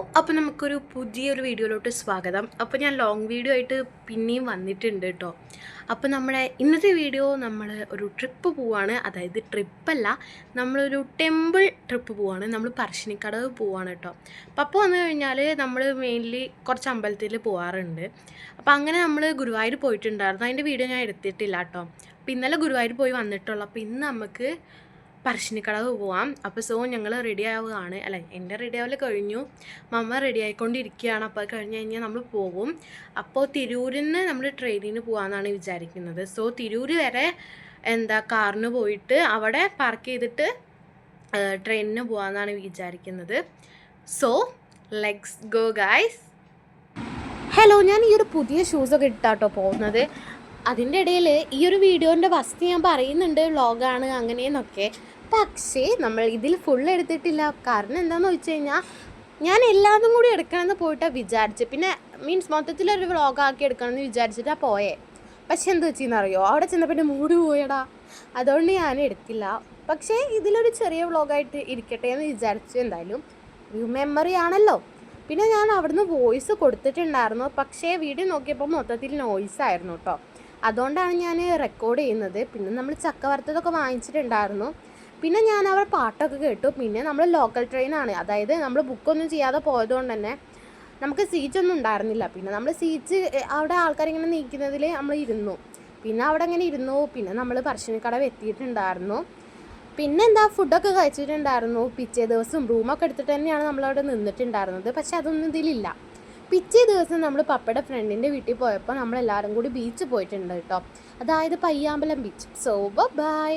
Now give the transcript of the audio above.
അപ്പോൾ നമുക്കൊരു പുതിയൊരു വീഡിയോയിലോട്ട് സ്വാഗതം. അപ്പോൾ ഞാൻ ലോങ് വീഡിയോ ആയിട്ട് പിന്നെയും വന്നിട്ടുണ്ട് കേട്ടോ. അപ്പോൾ നമ്മുടെ ഇന്നത്തെ വീഡിയോ നമ്മൾ ഒരു ട്രിപ്പ് പോവാണ്. അതായത് ട്രിപ്പല്ല, നമ്മളൊരു ടെമ്പിൾ ട്രിപ്പ് പോവാണ്. നമ്മൾ പറശ്ശിനിക്കടവ് പോവാണ് കേട്ടോ. അപ്പോൾ വന്നു കഴിഞ്ഞാൽ നമ്മൾ മെയിൻലി കുറച്ച് അമ്പലത്തിൽ പോകാറുണ്ട്. അപ്പോൾ അങ്ങനെ നമ്മൾ ഗുരുവായൂർ പോയിട്ടുണ്ടായിരുന്നു. അതിൻ്റെ വീഡിയോ ഞാൻ എടുത്തിട്ടില്ല കേട്ടോ. അപ്പോൾ ഇന്നലെ ഗുരുവായൂർ പോയി വന്നിട്ടുള്ളൂ. അപ്പോൾ ഇന്ന് നമുക്ക് പറശ്ശിനിക്കടവ് പോവാം. അപ്പോൾ ഞങ്ങൾ റെഡി ആവുകയാണ്. അല്ല, എൻ്റെ റെഡി ആവൽ കഴിഞ്ഞു, മമ്മ റെഡി ആയിക്കൊണ്ടിരിക്കുകയാണ്. അപ്പോൾ അത് കഴിഞ്ഞ് കഴിഞ്ഞാൽ നമ്മൾ പോകും. അപ്പോൾ തിരൂരിൽ നിന്ന് നമ്മൾ ട്രെയിനിന് പോകാമെന്നാണ് വിചാരിക്കുന്നത്. തിരൂർ വരെ കാറിന് പോയിട്ട് അവിടെ പാർക്ക് ചെയ്തിട്ട് ട്രെയിനിന് പോകാമെന്നാണ് വിചാരിക്കുന്നത്. Let's go guys. ഹലോ, ഞാൻ ഈ ഒരു പുതിയ ഷൂസൊക്കെ ഇട്ടാട്ടോ പോകുന്നത്. അതിൻ്റെ ഇടയിൽ ഈ ഒരു വീഡിയോൻ്റെ ഫസ്റ്റ് ഞാൻ പറയുന്നുണ്ട് വ്ളോഗാണ് അങ്ങനെയെന്നൊക്കെ. പക്ഷേ നമ്മൾ ഇതിൽ ഫുൾ എടുത്തിട്ടില്ല. കാരണം എന്താണെന്ന് വെച്ച് കഴിഞ്ഞാൽ ഞാൻ എല്ലാതും കൂടി എടുക്കണമെന്ന് പോയിട്ടാണ് വിചാരിച്ചത്. പിന്നെ മൊത്തത്തിലൊരു വ്ളോഗാക്കി എടുക്കണമെന്ന് വിചാരിച്ചിട്ടാണ് പോയേ. പക്ഷെ എന്ത് വെച്ചെന്നറിയോ, അവിടെ ചെന്നപ്പോൾ എൻ്റെ മൂഡ് പോയടാ. അതുകൊണ്ട് ഞാൻ എടുത്തില്ല. പക്ഷേ ഇതിലൊരു ചെറിയ വ്ളോഗായിട്ട് ഇരിക്കട്ടെ എന്ന് വിചാരിച്ചു. എന്തായാലും ഒരു മെമ്മറി ആണല്ലോ. പിന്നെ ഞാൻ അവിടുന്ന് വോയിസ് കൊടുത്തിട്ടുണ്ടായിരുന്നു. പക്ഷേ വീഡിയോ നോക്കിയപ്പോൾ മൊത്തത്തിൽ നോയിസായിരുന്നു കേട്ടോ. അതുകൊണ്ടാണ് ഞാൻ റെക്കോർഡ് ചെയ്യുന്നത്. പിന്നെ നമ്മൾ ചക്ക വറുത്തതൊക്കെ വാങ്ങിച്ചിട്ടുണ്ടായിരുന്നു. പിന്നെ ഞാൻ അവിടെ പാട്ടൊക്കെ കേട്ടു. പിന്നെ നമ്മൾ ലോക്കൽ ട്രെയിനാണ്, അതായത് നമ്മൾ ബുക്കൊന്നും ചെയ്യാതെ പോയതുകൊണ്ട് തന്നെ നമുക്ക് സീറ്റൊന്നും ഉണ്ടായിരുന്നില്ല. പിന്നെ നമ്മൾ സീറ്റ് അവിടെ ആൾക്കാരിങ്ങനെ നീക്കുന്നതിൽ നമ്മൾ ഇരുന്നു. പിന്നെ അവിടെ അങ്ങനെ ഇരുന്നു. പിന്നെ നമ്മൾ പറശ്ശിനിക്കടവ് എത്തിയിട്ടുണ്ടായിരുന്നു. പിന്നെ ഫുഡൊക്കെ കഴിച്ചിട്ടുണ്ടായിരുന്നു. പിറ്റേ ദിവസം റൂമൊക്കെ എടുത്തിട്ട് തന്നെയാണ് നമ്മളവിടെ നിന്നിട്ടുണ്ടായിരുന്നത്. പക്ഷെ അതൊന്നും ഇതിലില്ല. പിറ്റേ ദിവസം നമ്മൾ പപ്പയുടെ ഫ്രണ്ടിൻ്റെ വീട്ടിൽ പോയപ്പോൾ നമ്മളെല്ലാവരും കൂടി ബീച്ച് പോയിട്ടുണ്ട് കേട്ടോ. അതായത് പയ്യാമ്പലം ബീച്ച്. ബൈ.